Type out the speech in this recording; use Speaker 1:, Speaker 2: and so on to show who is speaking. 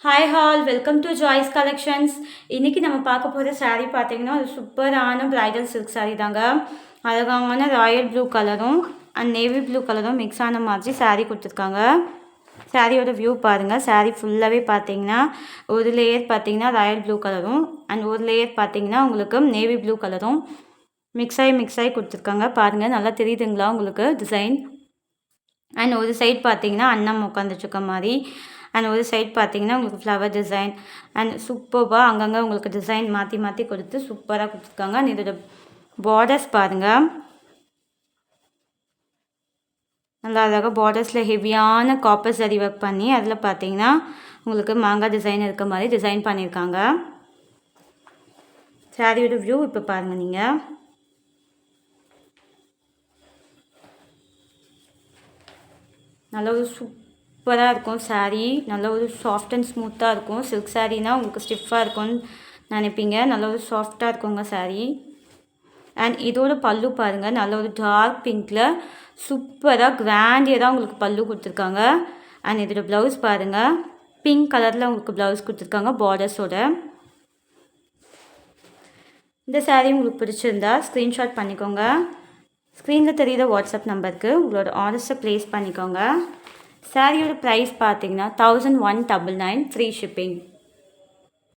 Speaker 1: Hi all welcome to Joy's collections. இன்றைக்கி நம்ம பார்க்க போகிற saree பார்த்தீங்கன்னா ஒரு சூப்பரான பிரைடல் சில்க் saree தாங்க. அழகான ராயல் ப்ளூ கலரும் அண்ட் நேவி ப்ளூ கலரும் மிக்ஸ் ஆன மாதிரி saree கொடுத்துருக்காங்க. சாரியோட வியூ பாருங்கள். saree ஃபுல்லாகவே பார்த்தீங்கன்னா ஒரு லேயர் பார்த்தீங்கன்னா ராயல் ப்ளூ கலரும் அண்ட் ஒரு லேயர் பார்த்தீங்கன்னா உங்களுக்கு நேவி ப்ளூ கலரும் மிக்ஸ் ஆகி கொடுத்துருக்காங்க. பாருங்கள், நல்லா தெரியுதுங்களா உங்களுக்கு டிசைன்? அண்ட் ஒரு சைட் பார்த்தீங்கன்னா அன்னம் உட்காந்துட்ருக்க மாதிரி அண்ட் ஒரு சைட் பார்த்தீங்கன்னா உங்களுக்கு ஃப்ளவர் டிசைன் அண்ட் சூப்பராக அங்கங்கே உங்களுக்கு டிசைன் மாற்றி கொடுத்து சூப்பராக கொடுத்துருக்காங்க. அண்ட் இதோட பார்டர்ஸ் பாருங்கள், நல்லா அழகாக பார்டர்ஸில் ஹெவியான காப்பர் சரி ஒர்க் பண்ணி அதில் பார்த்தீங்கன்னா உங்களுக்கு மாங்காய் டிசைன் இருக்க மாதிரி டிசைன் பண்ணியிருக்காங்க. சாரியோட வியூ இப்போ பாருங்கள். நீங்கள் நல்ல ஒரு சூப்பராக இருக்கும் saree. நல்ல ஒரு சாஃப்ட் அண்ட் ஸ்மூத்தாக இருக்கும். சில்க் சாரீனால் உங்களுக்கு ஸ்டிஃபாக இருக்கும்னு நினைப்பீங்க. நல்ல ஒரு சாஃப்டாக இருக்குங்க saree. அண்ட் இதோட பல்லு பாருங்கள், நல்ல ஒரு டார்க் பிங்க்கில் சூப்பராக கிராண்டியராக உங்களுக்கு பல்லு கொடுத்துருக்காங்க. அண்ட் இதோட ப்ளவுஸ் பாருங்கள், பிங்க் கலரில் உங்களுக்கு ப்ளவுஸ் கொடுத்துருக்காங்க பார்டர்ஸோட. இந்த saree உங்களுக்கு பிடிச்சிருந்தா ஸ்க்ரீன்ஷாட் பண்ணிக்கோங்க. ஸ்க்ரீனில் தெரியுற வாட்ஸ்அப் நம்பருக்கு உங்களோட ஆர்டர்ஸை ப்ளேஸ் பண்ணிக்கோங்க. சாரியோட ப்ரைஸ் பார்த்தீங்கன்னா 1199 ஃப்ரீ ஷிப்பிங்.